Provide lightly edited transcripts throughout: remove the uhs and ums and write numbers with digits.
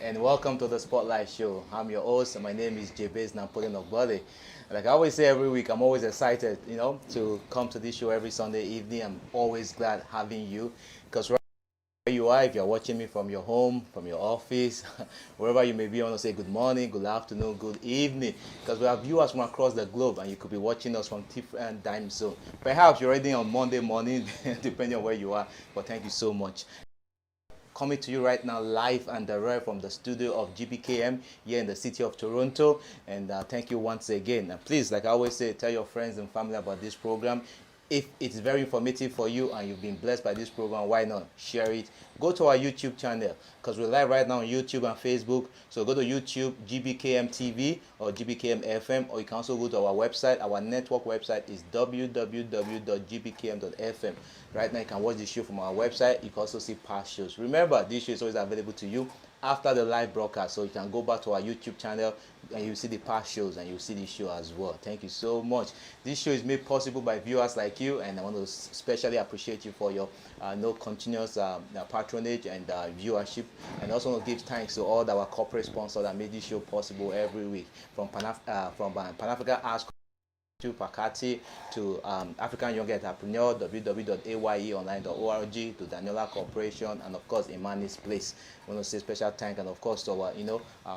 and welcome to the Spotlight Show. I'm your host, and my name is Jabez Napoleon Ogbole. Like I always say every week, I'm always excited, to come to this show every Sunday evening. I'm always glad having you because where you are, if you're watching me from your home, from your office, wherever you may be, I want to say good morning, good afternoon, good evening, because we have viewers from across the globe, and you could be watching us from different time zones. Perhaps you're already on Monday morning, depending on where you are. But thank you so much. Coming to you right now live and direct from the studio of GBKM here in the city of Toronto. And thank you once again. And please, like I always say, tell your friends and family about this program. If it's very informative for you and you've been blessed by this program, why not share it? Go to our YouTube channel because we're live right now on YouTube and Facebook. So go to YouTube, GBKM TV or GBKM FM, or you can also go to our website. Our network website is www.gbkm.fm. Right now, you can watch the show from our website. You can also see past shows. Remember, this show is always available to you after the live broadcast, so you can go back to our YouTube channel and you see the past shows and you see the show as well. Thank you so much. This show is made possible by viewers like you, and I want to especially appreciate you for your continuous patronage and viewership, and also want to give thanks to all our corporate sponsors that made this show possible every week, from Pan-African Arts to Pakati, to African Young Entrepreneur, www.ayeonline.org, to Daniela Corporation, and of course Imani's Place. I want to say special thank, and of course to our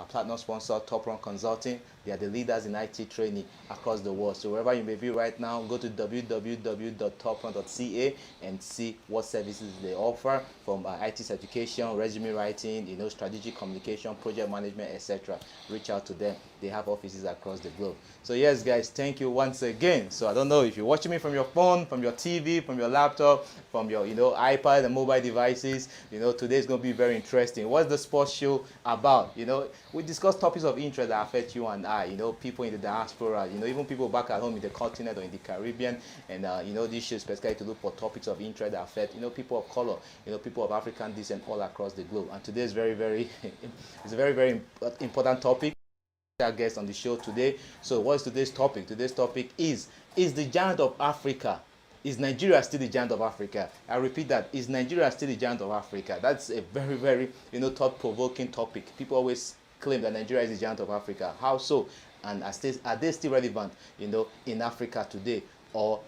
platinum sponsor Top Run Consulting. They are the leaders in IT training across the world. So wherever you may be right now, go to www.toprun.ca and see what services they offer, from IT certification, resume writing, strategic communication, project management, etc. Reach out to them. They have offices across the globe. So yes, guys, thank you once again. So I don't know if you're watching me from your phone, from your TV, from your laptop, from your iPad and mobile devices. Today's going to be very interesting. What's the sports show about? We discuss topics of interest that affect you and I. People in the diaspora. Even people back at home in the continent or in the Caribbean. And this show is specifically to look for topics of interest that affect people of color, people of African descent all across the globe. And today is very, very it's a very, very important topic. Our guest on the show today. So what is today's topic? Today's topic is the giant of Africa. Is Nigeria still the giant of Africa? I repeat that. Is Nigeria still the giant of Africa? That's a very, very thought-provoking topic. People always claim that Nigeria is the giant of Africa. How so? And are they still relevant in Africa today, or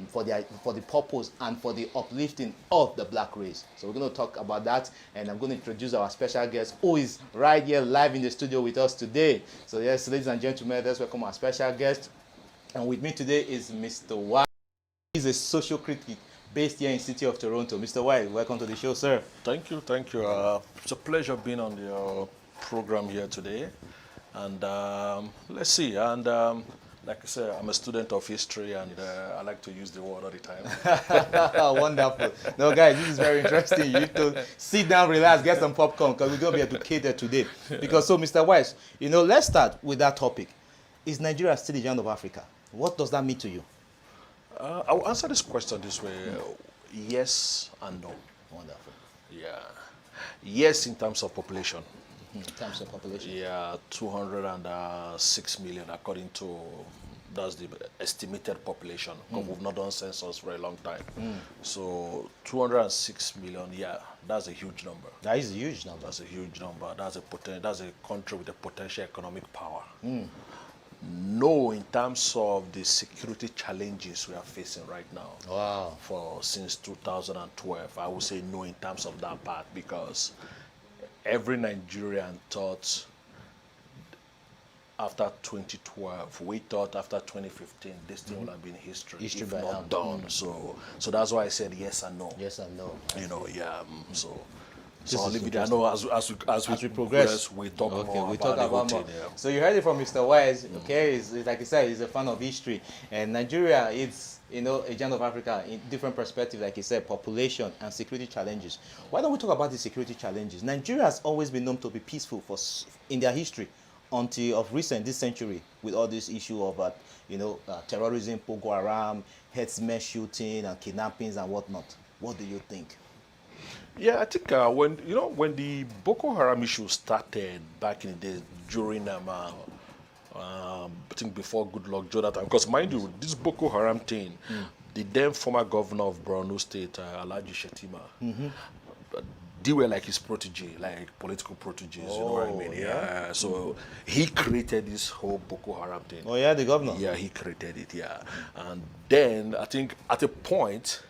for the purpose and for the uplifting of the black race? So we're going to talk about that, and I'm going to introduce our special guest who is right here live in the studio with us today. So yes, ladies and gentlemen, let's welcome our special guest. And with me today is Mr. White. He's a social critic based here in the city of Toronto. Mr. White, welcome to the show, sir. Thank you. It's a pleasure being on the program here today. And let's see. And like I said, I'm a student of history, and I like to use the word all the time. Wonderful. No, guys, this is very interesting. You need to sit down, relax, get some popcorn, because we're going to be educated today. Because so, Mr. Wise, let's start with that topic. Is Nigeria still the giant of Africa? What does that mean to you? I'll answer this question this way. Yes and no. Wonderful. Yeah. Yes, in terms of population. In terms of population? Yeah, 206 million according to, that's the estimated population. Because we've not done census for a long time. So 206 million, yeah, that's a huge number. That is a huge number. That's a huge number. That's a country with a potential economic power. No, in terms of the security challenges we are facing right now. Wow. Since 2012, I would say no in terms of that part, because every Nigerian thought after 2012, we thought after 2015, this thing would have been history if not done. So that's why I said yes and no. Yes and no. So I'll leave it there. I know as we progress, we talk more about it. Yeah. So you heard it from Mr. Wise. Okay, it's like I said, he's a fan of history, and Nigeria is a giant of Africa in different perspectives, like he said, population and security challenges. Why don't we talk about the security challenges? Nigeria has always been known to be peaceful in their history, until of recent this century, with all this issue of terrorism, Boko Haram, herdsmen shooting and kidnappings and whatnot. What do you think? Yeah, I think when the Boko Haram issue started back in the days during I think before Goodluck Jonathan, because mind you, this Boko Haram thing, the then former governor of Borno State, Alhaji Shetima, they were like his protege, like political proteges, you know what I mean? Oh, Yeah. So he created this whole Boko Haram thing. Oh yeah, the governor. Yeah, he created it, yeah. And then I think at a point,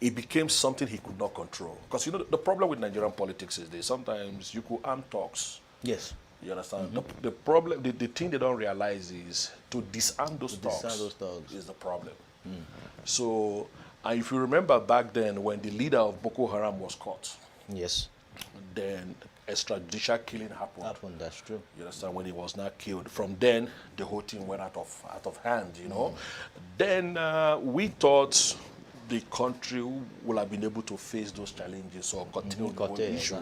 it became something he could not control. Because you know, the problem with Nigerian politics is that sometimes you could arm talks. Yes. You understand? The problem, the thing they don't realize is to disarm those talks is the problem. So, and if you remember back then when the leader of Boko Haram was caught, Yes. then extrajudicial killing happened. That's true. You understand? When he was not killed. From then, the whole thing went out of hand, you know. Then we thought the country will have been able to face those challenges or continue the whole issue,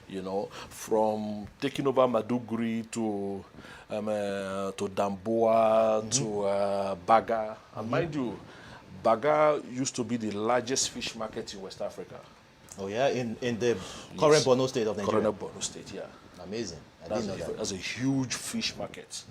you know, from taking over Maduguri to Damboa to Baga. And mind you, Baga used to be the largest fish market in West Africa. Oh yeah, in the current Borno state of Nigeria. Current Borno state, yeah. Amazing. I didn't know that. That's a huge fish market.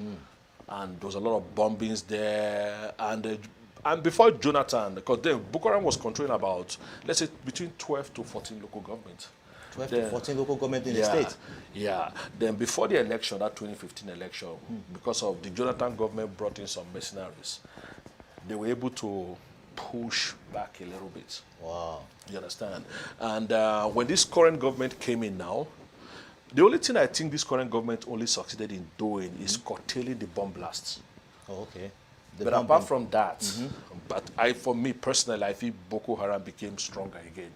And there was a lot of bombings there. And before Jonathan, because then Boko Haram was controlling about, let's say, between 12 to 14 local governments. 12 to 14 local government in the state. Yeah. Then before the election, that 2015 election, because of the Jonathan government brought in some mercenaries, they were able to push back a little bit. Wow. You understand? And when this current government came in now, the only thing I think this current government only succeeded in doing is curtailing the bomb blasts. Oh, okay. But apart from that, for me personally, I feel Boko Haram became stronger again.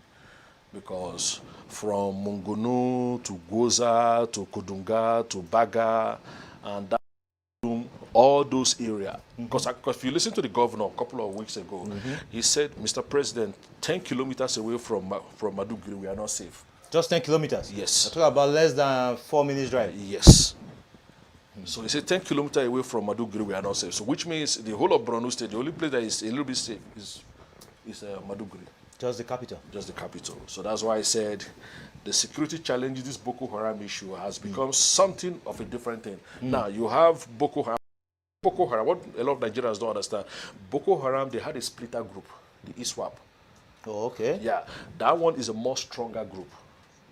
Because from Mungunu to Goza to Kodunga to Baga and that, all those areas. Because if you listen to the governor a couple of weeks ago, he said, Mr. President, 10 kilometers away from Maduguri, we are not safe. Just 10 kilometers? Yes. I talk about less than 4 minutes drive. Yes. So he said 10 kilometers away from Maduguri, we are not safe. So which means the whole of Borno State, the only place that is a little bit safe is Maduguri. Just the capital? Just the capital. So that's why I said the security challenges, this Boko Haram issue has become something of a different thing. Now, you have Boko Haram. Boko Haram, what a lot of Nigerians don't understand, Boko Haram, they had a splitter group, the ISWAP. Oh, okay. Yeah, that one is a more stronger group.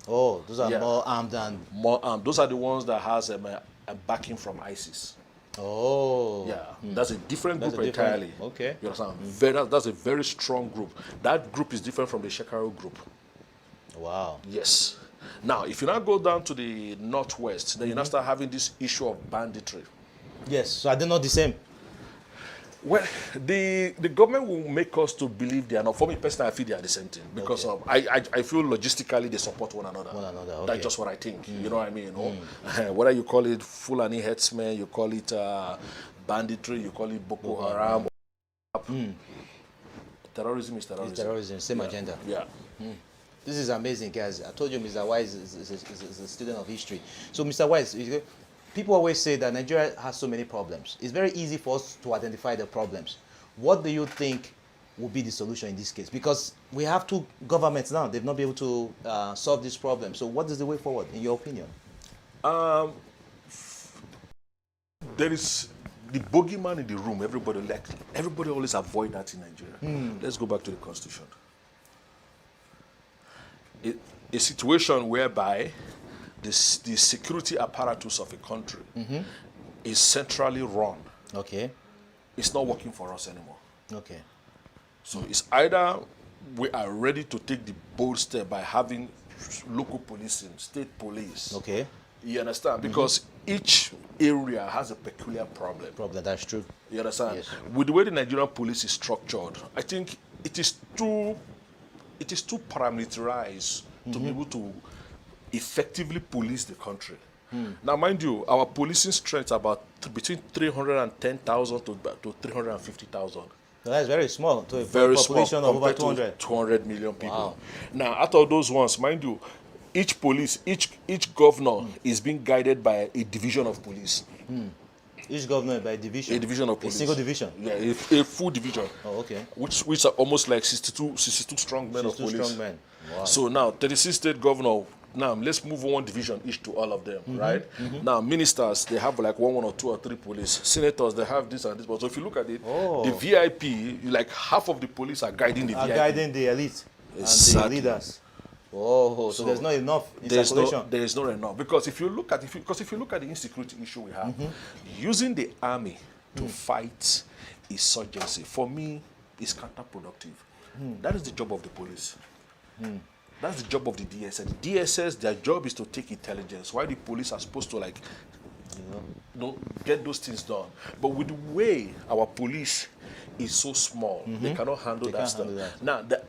Oh, those are more armed than... More armed. Those are the ones that has a backing from ISIS. Oh. Yeah, that's a different group entirely. Okay. You understand? That's a very strong group. That group is different from the Shekaro group. Wow. Yes. Now, if you now go down to the northwest, then you now start having this issue of banditry. Yes, so are they not the same? Well, the government will make us to believe they are not. For me personally, I feel they are the same thing because of I feel logistically they support one another. Okay. That's just what I think. You know what I mean? You know? Whether you call it Fulani herdsmen, you call it banditry, you call it Boko Haram. Terrorism is terrorism. It's terrorism, same agenda. Yeah. This is amazing, guys. I told you Mr. Wise is a student of history. So, Mr. Wise, people always say that Nigeria has so many problems. It's very easy for us to identify the problems. What do you think will be the solution in this case? Because we have two governments now. They've not been able to solve this problem. So what is the way forward, in your opinion? There is the bogeyman in the room. Everybody always avoid that in Nigeria. Let's go back to the Constitution. A situation whereby the security apparatus of a country is centrally run. Okay. It's not working for us anymore. Okay. So it's either we are ready to take the bold step by having local policing, state police. Okay. You understand? Because each area has a peculiar problem. That's true. You understand? Yes. With the way the Nigerian police is structured, I think it is too paramilitarized to be able to effectively police the country. Now, mind you, our policing strength is about between 310,000 to 350,000. That's very small to a Very population small, of over 200. 200 million people. Wow. Now, out of those ones, mind you, each governor is being guided by a division of police. Each governor by division? A division of police. A single division? Yeah, a full division. Oh, okay. Which are almost like 62 strong men of police. 62 strong men. Wow. So now, 36 state governor. Now, let's move one division each to all of them, right? Now, ministers, they have like one or two or three police. Senators, they have this and this. But so if you look at it, the VIP, like half of the police are guiding the VIP. Guiding the elite and the leaders. Oh, so there's not enough in circulation. There is not enough, because if you look at the insecurity issue we have, using the army to fight insurgency, for me, is counterproductive. That is the job of the police. That's the job of the DSS. The DSS, their job is to take intelligence, while the police are supposed to, like, get those things done. But with the way our police is so small, they cannot handle that stuff. Now, the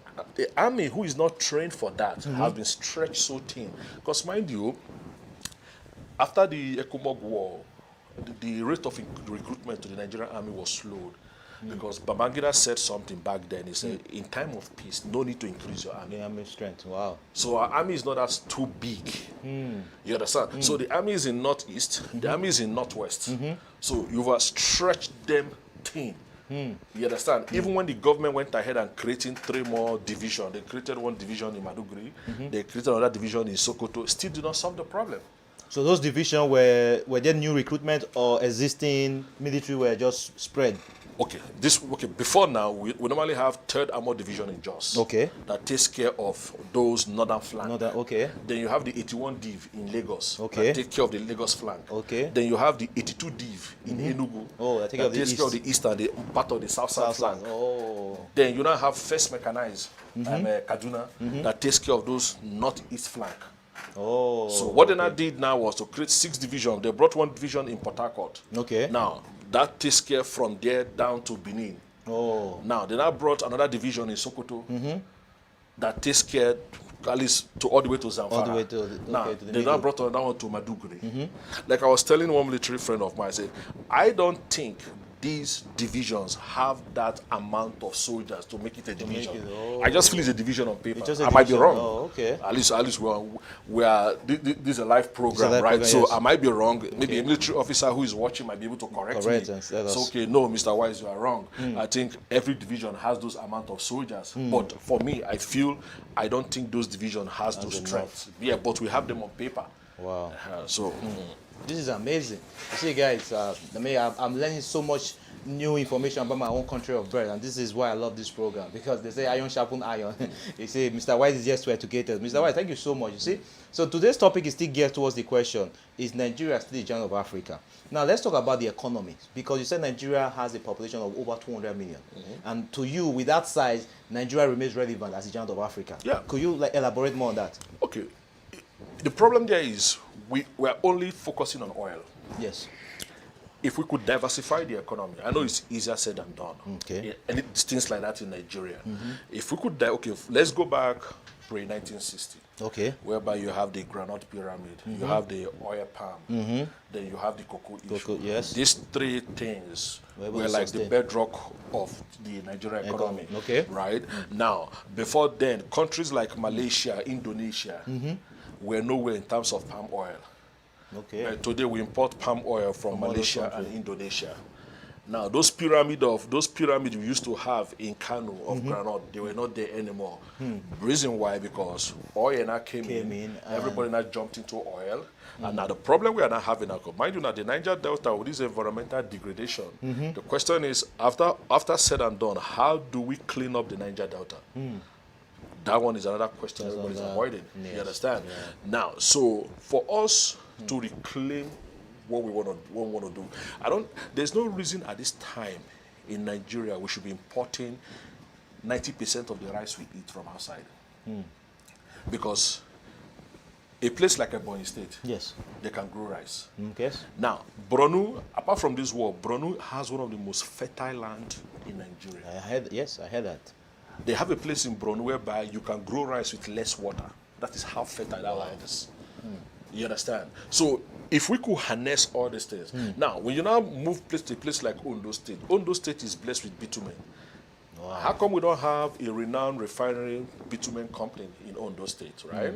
army, who is not trained for that, has been stretched so thin. Because, mind you, after the Ekumog War, the rate of recruitment to the Nigerian army was slowed. Because Babangida said something back then. He said, in time of peace, no need to increase your army. The army strength, wow. So our army is not as too big. You understand? So the army is in northeast, the army is in northwest. So you've stretched them thin. You understand? Even when the government went ahead and creating 3 more divisions, they created 1 division in Maduguri, they created another division in Sokoto, still did not solve the problem. So those divisions were there new recruitment, or existing military were just spread? Okay, before now, we normally have 3rd Armored Division in Jos. Okay. That takes care of those northern flank. Okay. Then you have the 81 Div in Lagos. Okay. That take care of the Lagos flank. Okay. Then you have the 82 Div in Enugu. Oh, that take care of the takes east. care of the east and the part of the south flank. Oh. Then you now have 1st Mechanized, Kaduna, that takes care of those northeast flank. Oh. So what they now did now was to create 6 divisions. They brought 1 division in Port Harcourt. Okay. Now, that takes care from there down to Benin. Oh. Now, they now brought another division in Sokoto that takes care, at least, to all the way to Zamfara. All the way to the they now brought another one to Maduguri. Like I was telling one military friend of mine, I said, I don't think these divisions have that amount of soldiers to make it a division. I just feel it's a division on paper. I might be wrong. Oh, okay. At least we are. This is a live program, right? So I might be wrong. Maybe a military officer who is watching might be able to correct me. So okay, no, Mr. Wise, you are wrong. I think every division has those amount of soldiers. But for me, I don't think those divisions has those strengths. Yeah, but we have them on paper. Wow. This is amazing. You see, guys, I'm learning so much new information about my own country of birth, and this is why I love this program, because they say iron sharpen iron. You see, Mr. Wise is just to educate us. Mr. Wise, thank you so much. You see, so today's topic is still geared towards the question: is Nigeria still the giant of Africa? Now, let's talk about the economy, because you said Nigeria has a population of over 200 million, and to you, with that size, Nigeria remains relevant as the giant of Africa. Yeah. Could you elaborate more on that? Okay. The problem there is we are only focusing on oil. Yes. If we could diversify the economy, I know it's easier said than done. Okay. And it's things like that in Nigeria. If we could, let's go back pre-1960. Okay. Whereby you have the granite pyramid, you have the oil palm, then you have the cocoa issue. Yes. These 3 things were like the bedrock of the Nigerian economy. Okay. Right? Now, before then, countries like Malaysia, Indonesia, were nowhere in terms of palm oil. Okay. But today we import palm oil from Malaysia and Indonesia. Now those pyramids we used to have in Kano of granite, they were not there anymore. Reason why? Because oil now came in, everybody now jumped into oil. And now the problem we are now having now, mind you now, the Niger Delta with this environmental degradation, the question is, after said and done, how do we clean up the Niger Delta? That one is another question everybody's avoiding. Yes. You understand? Yeah. Now, so for us to reclaim what we want to do, there's no reason at this time in Nigeria we should be importing 90% of the rice we eat from outside. Because a place like Ebonyi State, yes, they can grow rice. Yes. Now, Borno, apart from this war, Borno has one of the most fertile land in Nigeria. I heard that. They have a place in Borno whereby you can grow rice with less water. That is how fertile that land is. You understand? So if we could harness all these things. Now, when you now move place to a place like Ondo State is blessed with bitumen. Wow. How come we don't have a renowned refinery bitumen company in Ondo State, right?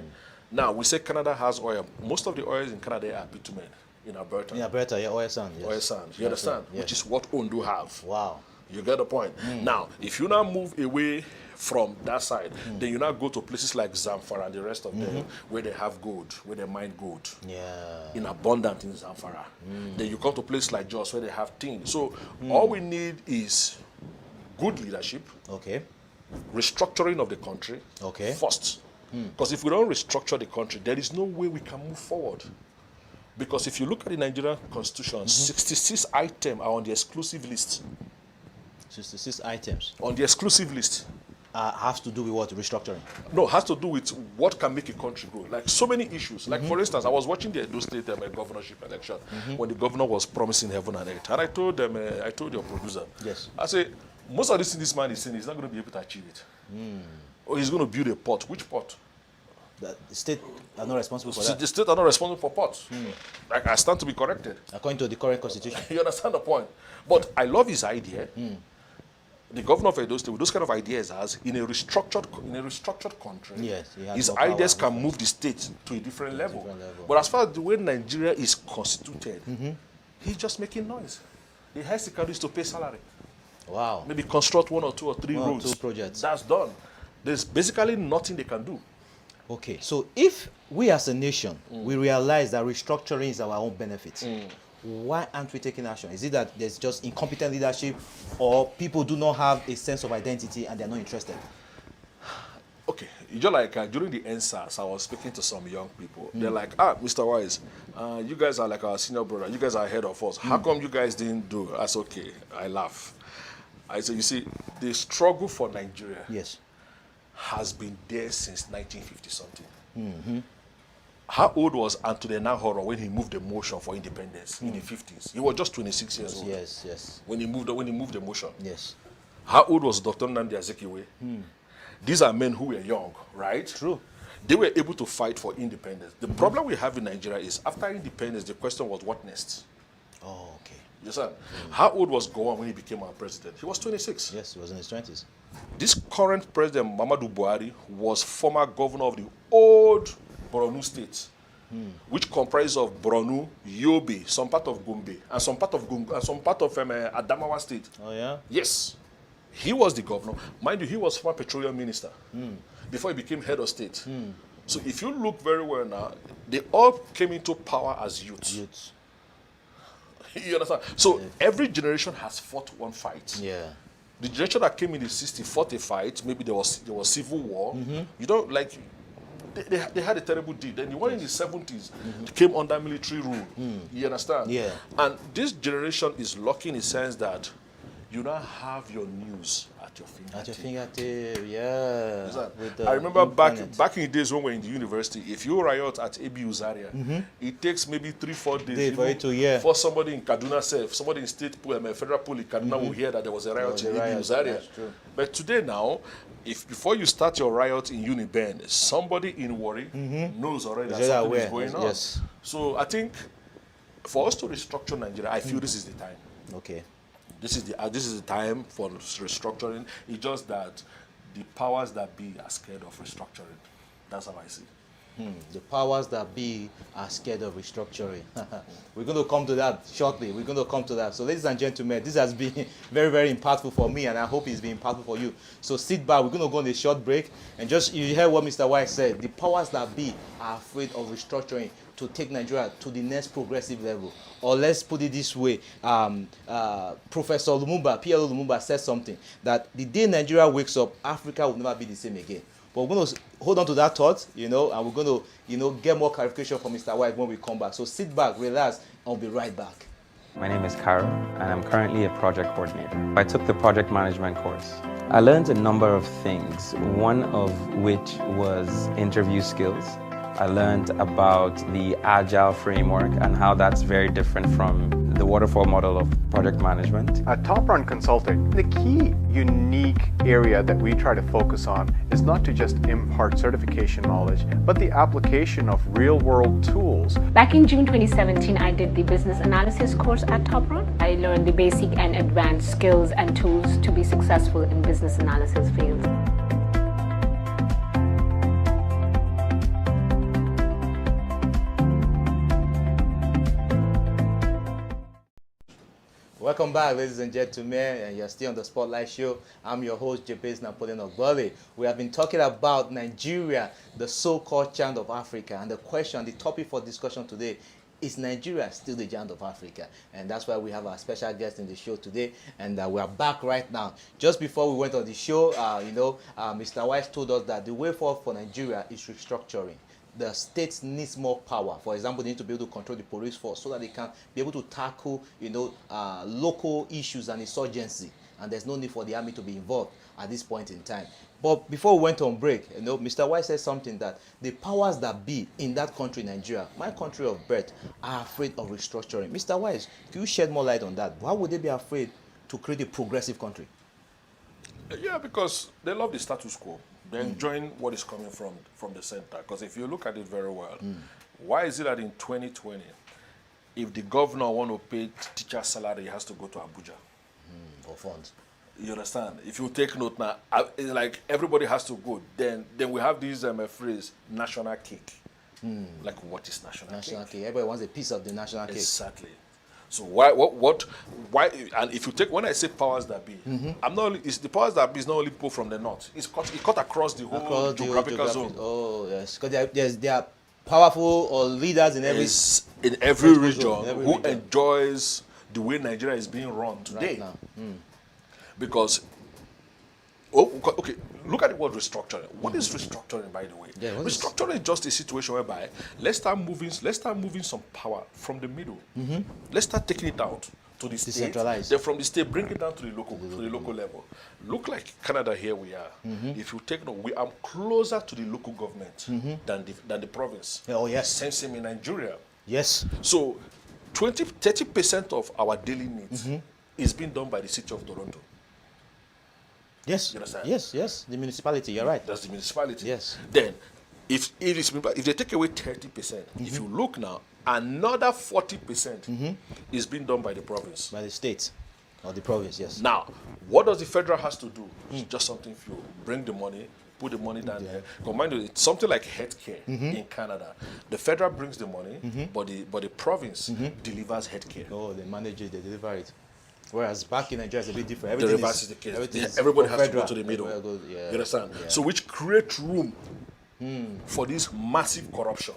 Now, we say Canada has oil. Most of the oils in Canada are bitumen in Alberta. In Alberta, yeah, oil sand. Yes. Oil sand, you understand? Yes. Which is what Ondo have. Wow. You get the point? Now, if you now move away from that side, then you now go to places like Zamfara and the rest of them, where they have gold, where they mine gold in abundance in Zamfara. Then you come to places like Jos, where they have tin. So all we need is good leadership, okay, restructuring of the country, okay, first. Because if we don't restructure the country, there is no way we can move forward. Because if you look at the Nigerian Constitution, 66 items are on the exclusive list. 66 items. On the exclusive list. Has to do with what? Restructuring? No, has to do with what can make a country grow. Like so many issues. Like for instance, I was watching the Edo State governorship election when the governor was promising heaven and earth. And I told them, I told your producer, yes, I say, most of this man is saying he's not going to be able to achieve it. Or he's going to build a port. Which port? The state are not responsible for that. The state are not responsible for ports. Like I stand to be corrected. According to the current constitution. You understand the point? But I love his idea. The governor of Edo State, with those kind of ideas, has in a restructured country, yes, his ideas can move the state to a different level. But as far as the way Nigeria is constituted, he's just making noise. The highest he can do is to pay salary. Wow. Maybe construct 1 or 2 or 3 roads. 2 projects. That's done. There's basically nothing they can do. Okay, so if we as a nation, we realize that restructuring is our own benefit, why aren't we taking action? Is it that there's just incompetent leadership, or people do not have a sense of identity and they're not interested? Okay, just like during the NSAS, I was speaking to some young people. They're like, Mr. Wise, you guys are like our senior brother. You guys are ahead of us. How come you guys didn't do? I said, okay. I laugh. I said, you see, the struggle for Nigeria has been there since 1950-something. How old was Anthony Nahoro when he moved the motion for independence in the 50s? He was just 26 years old. Yes. When he moved the motion. Yes. How old was Dr. Nnamdi Azikiwe? These are men who were young, right? True. They were able to fight for independence. The problem we have in Nigeria is after independence, the question was what next? Oh, okay. Yes, sir. How old was Gowon when he became our president? He was 26. Yes, he was in his 20s. This current president, Muhammadu Buhari, was former governor of the old Borno state, which comprises of Borno, Yobe, some part of Gombe, and some part of Adamawa state. Oh, yeah? Yes. He was the governor. Mind you, he was former petroleum minister before he became head of state. So if you look very well now, they all came into power as youths. You understand? So every generation has fought one fight. Yeah. The generation that came in the 60s fought a fight. Maybe there was civil war. You don't like. They had a terrible deed. Then the one in the 70s came under military rule. You understand? Yeah. And this generation is lucky in the sense that you now have your news at your fingertip. At your fingertip, yeah. I remember back in the days when we were in the university, if you riot at ABU Zaria, it takes maybe 3-4 days for somebody in Kaduna, somebody in state federal police Kaduna will hear that there was a riot in ABU Zaria. But today now, if before you start your riot in Uniben, somebody in Warri knows already that something is going on. Yes. So I think for us to restructure Nigeria, I feel this is the time. Okay. This is the time for restructuring. It's just that the powers that be are scared of restructuring. That's how I see it. The powers that be are scared of restructuring. We're going to come to that shortly. We're going to come to that. So ladies and gentlemen, this has been very, very impactful for me, and I hope it's been impactful for you. So sit back. We're going to go on a short break. And just, you heard what Mr. White said. The powers that be are afraid of restructuring to take Nigeria to the next progressive level. Or let's put it this way, Professor Lumumba, P.L. Lumumba said something, that the day Nigeria wakes up, Africa will never be the same again. But we're going to hold on to that thought, and we're going to, get more clarification from Mr. White when we come back. So sit back, relax, and we'll be right back. My name is Carol, and I'm currently a project coordinator. I took the project management course. I learned a number of things, one of which was interview skills. I learned about the Agile framework and how that's very different from the waterfall model of project management. At Top Run Consulting, the key unique area that we try to focus on is not to just impart certification knowledge, but the application of real-world tools. Back in June 2017, I did the business analysis course at Top Run. I learned the basic and advanced skills and tools to be successful in business analysis field. Welcome back, ladies and gentlemen, and you're still on the Spotlight Show. I'm your host, Jabez Napoleon Ogbole. We have been talking about Nigeria, the so-called chant of Africa, and the topic for discussion today is Nigeria still the giant of Africa? And that's why we have our special guest in the show today, and we are back right now. Just before we went on the show, Mr. Wise told us that the way forward for Nigeria is restructuring. The states needs more power. For example, they need to be able to control the police force so that they can be able to tackle, local issues and insurgency. And there's no need for the army to be involved at this point in time. But before we went on break, Mr. Wise said something that the powers that be in that country, Nigeria, my country of birth, are afraid of restructuring. Mr. Wise, can you shed more light on that? Why would they be afraid to create a progressive country? Yeah, because they love the status quo. They're enjoying what is coming from the center. Because if you look at it very well, why is it that in 2020, if the governor want to pay teacher salary, he has to go to Abuja? For funds. You understand? If you take note now, it's like everybody has to go. Then we have this phrase, national cake. Like, what is national cake? Everybody wants a piece of the national cake. Exactly. So why? And if you take, when I say powers that be, I'm not only, it's the powers that be is not only people from the north. It cut across the whole geographical zone. Oh yes, because there are powerful or leaders in every region who enjoys the way Nigeria is being run today. Right now. Because, okay, look at the word restructuring. What is restructuring, by the way? Yeah, restructuring is just a situation whereby let's start moving some power from the middle. Let's start taking it out to the state. Then from the state, bring it down to the local level. Look like Canada here we are. If you take note, we are closer to the local government than the province. Oh yes. Same in Nigeria. Yes. So 30% of our daily needs is being done by the city of Toronto. Yes. You understand? Yes. The municipality. You're right. That's the municipality. Yes. Then, if they take away 30%, if you look now, another 40% is being done by the province. By the state or the province. Yes. Now, what does the federal has to do? It's just something few. Bring the money. Put the money down there. Combined with it's something like healthcare in Canada. The federal brings the money, but the province delivers healthcare. Oh, they manage it, they deliver it. Whereas back in Nigeria, it's a bit different. The reverse is the case. Everybody has to go to the middle. You understand? Yeah. So which creates room for this massive corruption.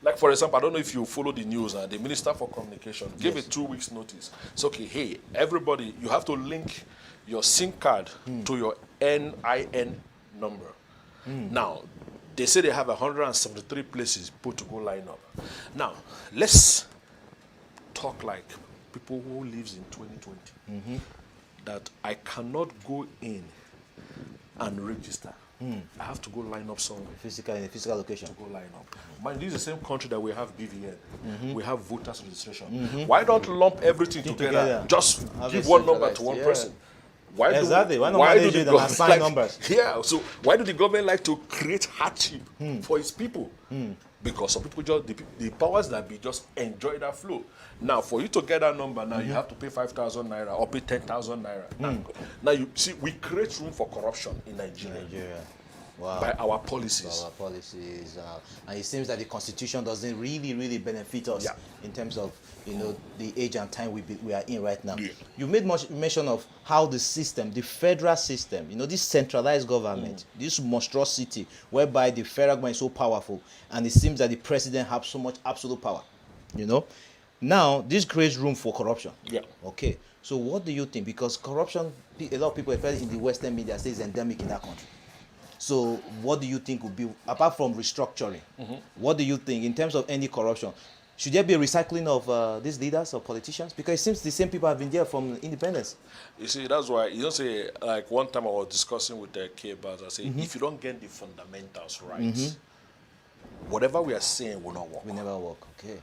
Like, for example, I don't know if you follow the news, the Minister for Communication gave a 2 weeks notice. It's okay, hey, everybody, you have to link your SIM card to your NIN number. Now, they say they have 173 places put to go line up. Now, let's talk like people who lives in 2020. That I cannot go in and register. I have to go line up somewhere. In a physical location. To go line up. Mind, this is the same country that we have BVN. We have voters registration. Why don't lump everything together? Just give one number to one person. Why do the government numbers? Yeah, so why do the government like to create hardship for its people? Because some people just, the powers that be just enjoy that flow. Now, for you to get that number, now you have to pay 5,000 naira or pay 10,000 naira. Now, you see, we create room for corruption in Nigeria. Wow. By our policies. And it seems that the Constitution doesn't really benefit us in terms of the age and time we are in right now. Yeah. You made much mention of how the system, the federal system, this centralized government, this monstrosity whereby the federal government is so powerful, and it seems that the president has so much absolute power. Now this creates room for corruption. Yeah. Okay. So what do you think? Because corruption, a lot of people, especially in the Western media, say is endemic in that country. So what do you think would be, apart from restructuring, what do you think in terms of any corruption? Should there be a recycling of these leaders or politicians? Because it seems the same people have been there from independence. You see, that's why, say, like one time I was discussing with K. Baz, I said, if you don't get the fundamentals right, whatever we are saying will not work. Will never work, okay.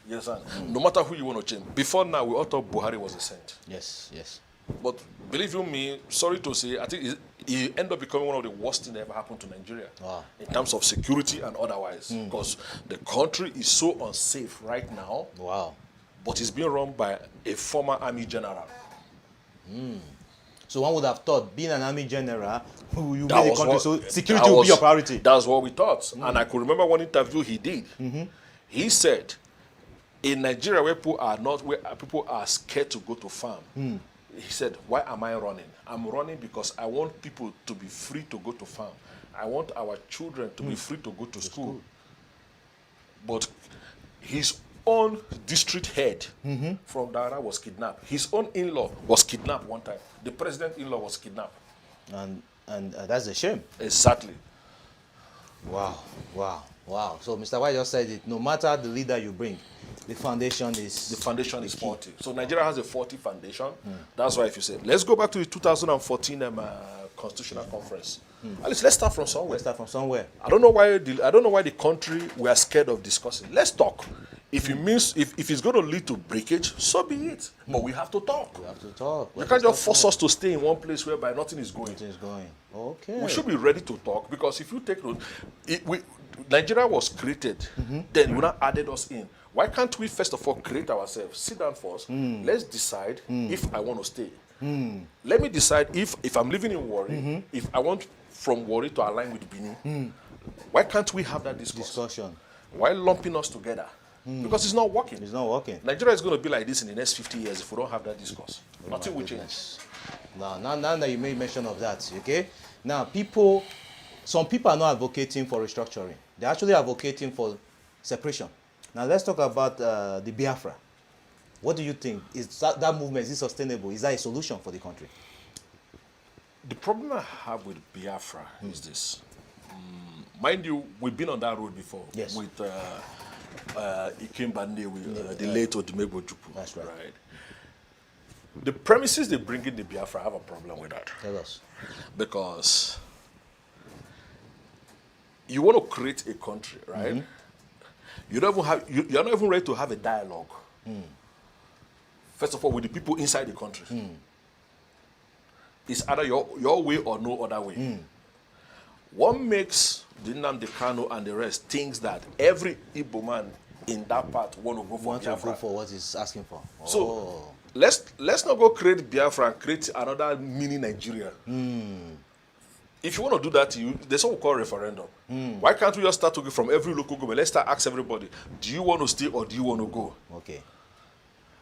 Yes, sir. No matter who you want to change. Before now, we all thought Buhari was a saint. Yes. But believe you me, sorry to say, I think he ended up becoming one of the worst things that ever happened to Nigeria. Wow. In terms of security and otherwise. Because the country is so unsafe right now. Wow. But it's being run by a former army general. So one would have thought, being an army general, you made the country, so security will be your priority. That's what we thought. And I could remember one interview he did. He said, in Nigeria where people are scared to go to farm, he said, why am I running? I'm running because I want people to be free to go to farm. I want our children to be free to go to school. But his own district head from Daura was kidnapped. His own in-law was kidnapped one time. The president-in-law was kidnapped. And that's a shame. Exactly. Wow, wow, wow. So Mr. White just said it. No matter the leader you bring, the foundation is The key. Faulty. So Nigeria has a faulty foundation. That's why if you say, let's go back to the 2014 Constitutional Conference. At least let's start from somewhere. Let's start from somewhere. I don't know why the country we are scared of discussing. Let's talk. If it means if it's going to lead to breakage, so be it. But we have to talk. We have to talk. You can't just force us to stay in one place whereby nothing is going. Nothing is going. Okay. We should be ready to talk, because if you take note, Nigeria was created, then you not added us in. Why can't we first of all create ourselves? Sit down first. Let's decide if I want to stay. Let me decide if I'm living in Warri, if I want from Warri to align with Benin. Why can't we have that discussion? Why lumping us together? Because it's not working. It's not working. Nigeria is going to be like this in the next 50 years if we don't have that discourse. Nothing will change. Now that you made mention of that, okay? Now, some people are not advocating for restructuring. They're actually advocating for separation. Now, let's talk about the Biafra. What do you think? Is that movement, is it sustainable? Is that a solution for the country? The problem I have with Biafra is this. Mind you, we've been on that road before. Yes. With Ikem Bande, the late Odumegwu Ojukwu. That's right. The premises they bring in the Biafra, I have a problem with that. Tell us. Because you want to create a country, right? You're not even ready to have a dialogue. First of all, with the people inside the country. It's either your way or no other way. What makes the Nnamdi Kanu and the rest thinks that every Igbo man in that part want to go for Biafra? Go for what he's asking for. So let's not go create Biafra and create another mini Nigeria. If you want to do that, there's what we call referendum. Why can't we just start talking from every local government? Let's start asking everybody, do you want to stay or do you want to go? Okay.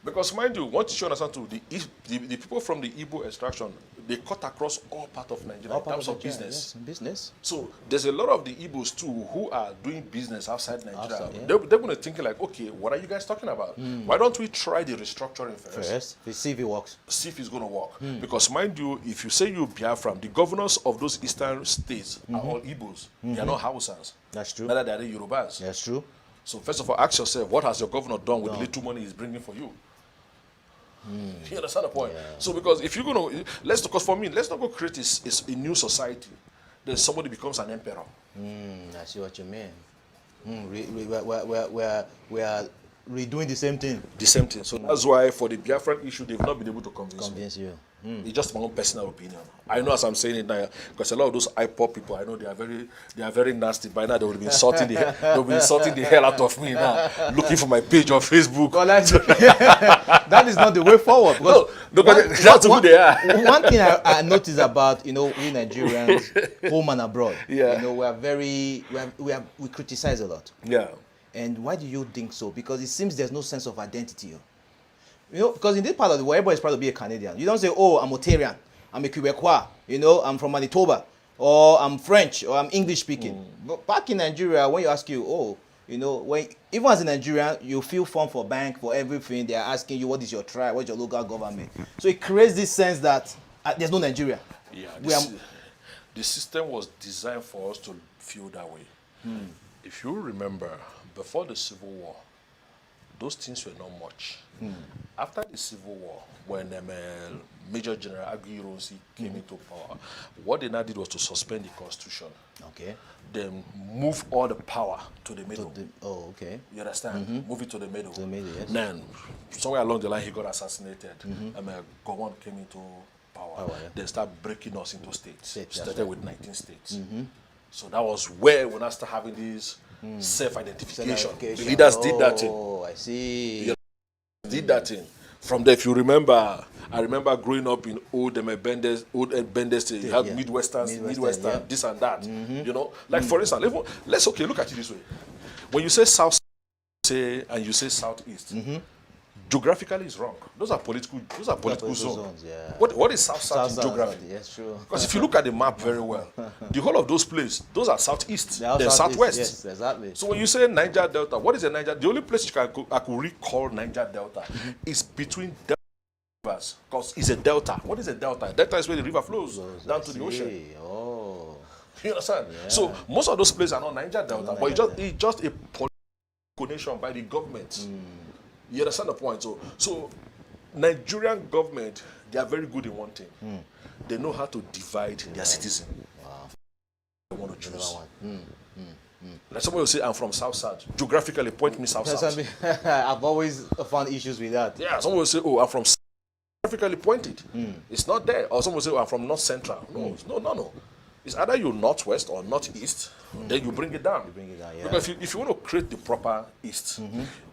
Because mind you, what you should understand too, the people from the Igbo extraction, they cut across all part of Nigeria in terms of business. Yes, business. So there's a lot of the Igbos too who are doing business outside Nigeria. Outside, yeah. They're going to think like, okay, what are you guys talking about? Why don't we try the restructuring first? First, we see if it works. See if it's going to work. Because mind you, if you say you're Biafran, the governors of those eastern states are all Igbos. They are not Hausas. That's true. Neither are they Yorubas. That's true. So first of all, ask yourself, what has your governor done with the little money he's bringing for you? You understand the point? Yeah. So because if you're going to, because for me, let's not go create a new society. Then somebody becomes an emperor. I see what you mean. We are redoing the same thing. The same thing. So that's why for the Biafran issue, they've not been able to convince you. It's just my own personal opinion. I know as I'm saying it now, because a lot of those IPOP people, I know they are very nasty. By now they will be insulting the hell out of me now, looking for my page on Facebook. Well, that is not the way forward. That's who they are. One thing I noticed about we Nigerians, home and abroad, yeah. we criticize a lot. Yeah. And why do you think so? Because it seems there's no sense of identity. Because in this part of the world, everybody's proud to be a Canadian. You don't say, oh, I'm Ontarian, I'm a Quebecois, I'm from Manitoba, or I'm French, or I'm English speaking. But back in Nigeria, when you ask even as a Nigerian, you feel form for bank, for everything, they're asking you, what is your tribe, what's your local government? So it creates this sense that there's no Nigeria. Yeah, the system was designed for us to feel that way. If you remember, before the Civil War, those things were not much. After the Civil War, when Major General Aguiyi came into power, what they now did was to suspend the Constitution. Okay. Then move all the power to the middle. Okay. You understand? Move it to the middle. To the middle, yes. Then, somewhere along the line, he got assassinated. Gowon came into power. They started breaking us into states. Started with 19 states. So that was where we now start having these self-identification. The leaders did that thing. Oh, I see. Did that thing. From there, if you remember, I remember growing up in old Bendes State. You had Midwestern, this and that. Like for instance, look at it this way. When you say South and you say Southeast, geographically is wrong. Those are political Political zones. zones, yeah. What is south in South, geography? yes, true. Because if you look at the map very well, the whole of those places, those are southeast, They are then southeast, southwest. Yes, exactly. So when you say Niger Delta, what is a Niger? The only place I could recall Niger Delta is between Delta rivers, because it's a delta. What is a delta? Delta is where the river flows down to the ocean. Oh. You understand? So most of those places are not Niger Delta, but it's just a political connection by the government. You understand the point? So Nigerian government, they are very good in one thing. They know how to divide their citizens. Wow. They want to choose. Mm. Like somebody will say, I'm from South South. Geographically, point me South South. I've always found issues with that. Yeah, someone will say, oh, I'm from geographically pointed. It's not there. Or someone will say, oh, I'm from North Central. No. It's either you're northwest or northeast, then you bring it down. Yeah. Because if you want to create the proper east,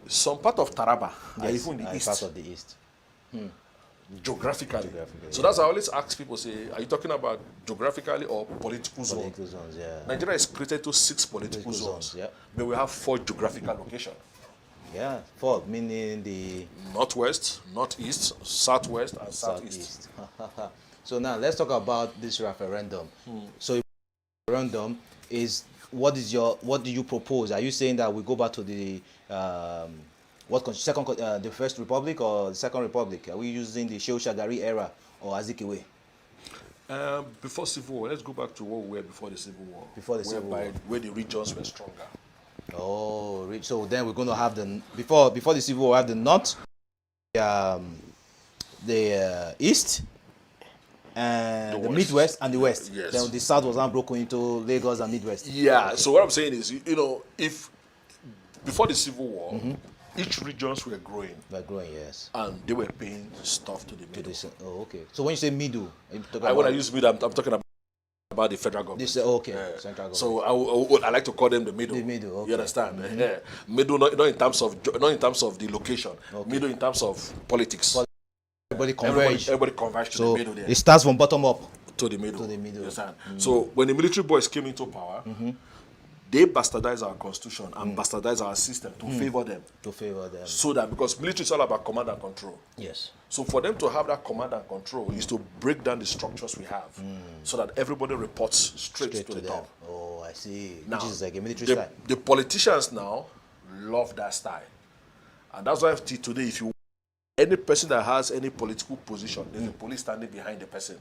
some part of Taraba are Yes, even the east. part of the east. Geographically. So that's why I always ask people, say, are you talking about geographically or political zone? Political zones, yeah. Nigeria is created to 6 political zones, yeah. but we have 4 geographical locations. Yeah, 4, meaning the Northwest, northeast, southwest, and southeast. So now let's talk about this referendum. So referendum is what do you propose? Are you saying that we go back to the the First Republic or the Second Republic? Are we using the Shehu Shagari era or Azikiwe? Before Civil War, let's go back to what we were before the Civil War. Before the Civil War. Where the regions were stronger. Oh, so then we're going to have before the Civil War, we have the North, the East, and the Midwest and the West. Yes. Then the South was now broken into Lagos and Midwest. Yeah. Okay. So what I'm saying is, if before the Civil War, each regions were growing. We're growing, yes. And they were paying stuff to the middle. Oh, okay. So when you say middle, when I use middle, I'm talking about the federal government. Central government. So I like to call them the middle. The middle, okay. You understand? Yeah. Middle, not in terms of the location. Okay. Middle in terms of politics. Everybody converge. Everybody converge to the middle there. It starts from bottom up. To the middle. You understand? So when the military boys came into power, they bastardized our constitution and bastardized our system to favor them. So that, because military is all about command and control. Yes. So for them to have that command and control is to break down the structures we have, so that everybody reports straight to the top. Oh, I see. Now, which is like a military style. The politicians now love that style. And that's why today, if you any person that has any political position, there's a police standing behind the person.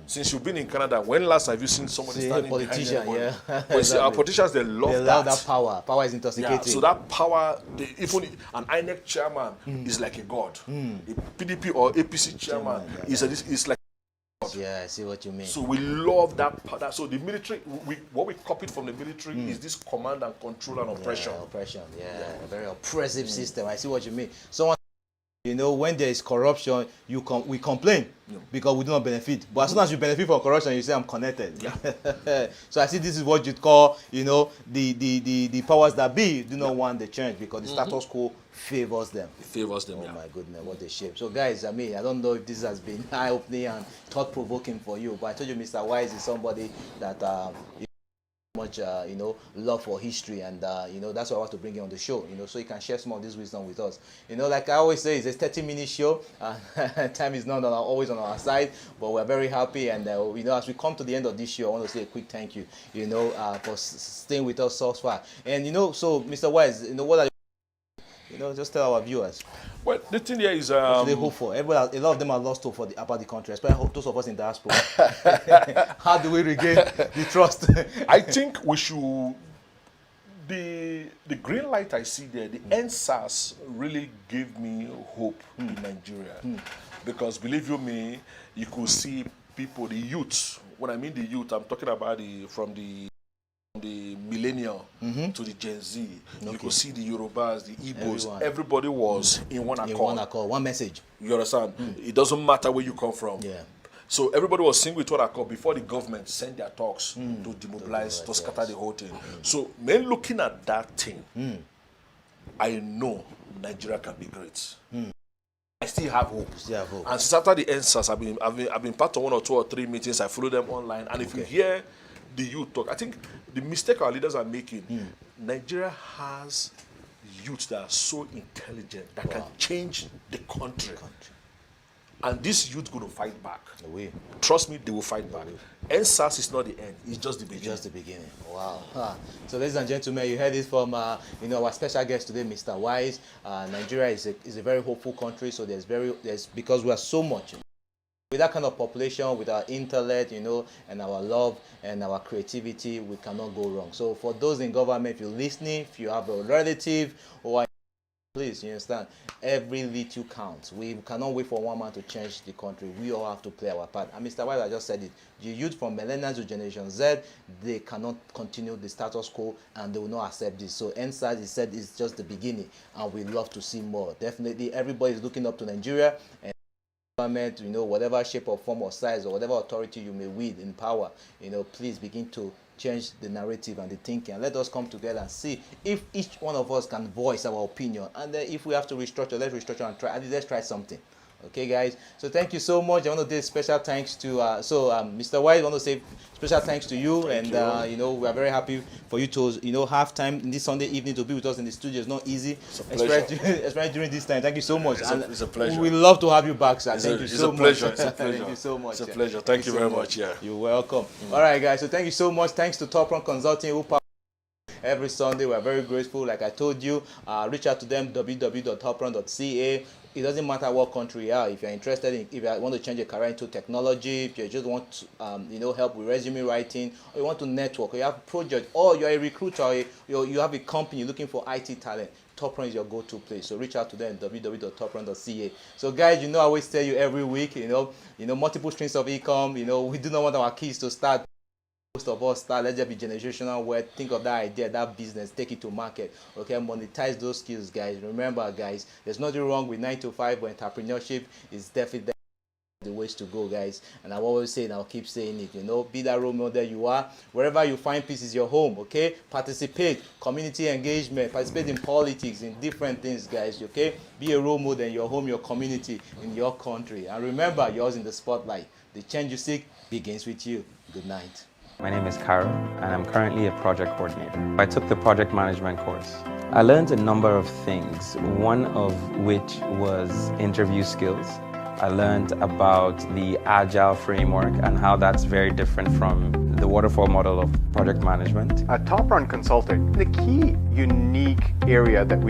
Since you've been in Canada, when last have you seen somebody standing behind anybody? Yeah. But see, our politicians, they love that. Power. Power is intoxicating. Yeah, so that power, even an INEC chairman is like a god. A PDP or APC chairman is like a god. Yeah, I see what you mean. So we love that. So the military, what we copied from the military is this command and control and oppression. A very oppressive system. I see what you mean. Someone, when there is corruption, we complain because we do not benefit. But as soon as you benefit from corruption, you say, I'm connected. Yeah. So I see this is what you'd call, the powers that be do not want the change because the status quo favors them. It favors them, Oh my goodness, what a shape. So guys, I don't know if this has been eye-opening and thought-provoking for you, but I told you Mr. Wise is somebody that much love for history, and that's why I want to bring him on the show, so he can share some of this wisdom with us. Like I always say, it's a 30-minute show. Time is not always on our side, but we're very happy, and as we come to the end of this show, I want to say a quick thank you, for staying with us so far. And so Mr. Wise, what are just tell our viewers. Well, the thing here is what do they hope for? Everybody, a lot of them are lost hope about the country, especially those of us in diaspora. How do we regain the trust? I think we should. The green light I see there, the NSAS really gave me hope in Nigeria, because believe you me, you could see people, the youth. When I mean the youth, I'm talking about from the millennial to the Gen Z. Okay. You could see the Yorubas, the Igbos, everybody was in one accord. One message. You understand? It doesn't matter where you come from. Yeah. So everybody was singing with one accord before the government sent their talks to demobilize, to scatter the whole thing. So, men looking at that thing, I know Nigeria can be great. I still have hope. And since after the NSAS, I've been part of 1 or 2 or 3 meetings. I follow them online, and if you hear the youth talk, I think the mistake our leaders are making, Nigeria has youth that are so intelligent that can change the country. And this youth going to fight back. Trust me, they will fight back. NSAS is not the end; it's just the beginning. Just the beginning. Wow. So, ladies and gentlemen, you heard it from our special guest today, Mr. Wise. Nigeria is a very hopeful country. So there's because we are so much. With that kind of population, with our intellect, and our love and our creativity, we cannot go wrong. So for those in government, if you're listening, if you have a relative or please, you understand, every little counts. We cannot wait for one man to change the country. We all have to play our part. And Mr. White, I just said it. The youth from millennials to Generation Z, they cannot continue the status quo and they will not accept this. So NSAS, he said, is just the beginning and we love to see more. Definitely, everybody is looking up to Nigeria and government, whatever shape or form or size or whatever authority you may wield in power, please begin to change the narrative and the thinking, and let us come together and see if each one of us can voice our opinion, and then if we have to restructure, let's restructure and try. Let's try something. Okay, guys. So thank you so much. I want to do special thanks to Mr. White. I want to say special thanks to you, we are very happy for you to have time in this Sunday evening to be with us in the studio. It's not easy, especially during this time. Thank you so much. It's a pleasure. We love to have you back, sir. Thank you so much. It's a pleasure. Thank you so much. It's a pleasure. Thank you very much. Yeah. You're welcome. All right, guys. So thank you so much. Thanks to Top Run Consulting who every Sunday. We're very grateful. Like I told you, reach out to them, www.toprun.ca. It doesn't matter what country you are. If you're interested in, if you want to change your career into technology, if you just want to, help with resume writing, or you want to network, or you have a project, or you're a recruiter, or you have a company looking for IT talent, Top Run is your go-to place. So reach out to them, www.toprun.ca. So guys, I always tell you every week, multiple streams of income. We do not want our kids to start. Most of us start, let there be generational wealth. Think of that idea, that business, take it to market. Okay, monetize those skills, guys. Remember, guys, there's nothing wrong with 9 to 5, but entrepreneurship is definitely the ways to go, guys. And I always say, and I'll keep saying it, be that role model you are. Wherever you find peace is your home, okay? Participate, community engagement, participate in politics, in different things, guys, okay? Be a role model in your home, your community, in your country. And remember, yours in the spotlight. The change you seek begins with you. Good night. My name is Carol, and I'm currently a project coordinator. I took the project management course. I learned a number of things, one of which was interview skills. I learned about the Agile framework and how that's very different from the waterfall model of project management. At Top Run Consulting, the key unique area that we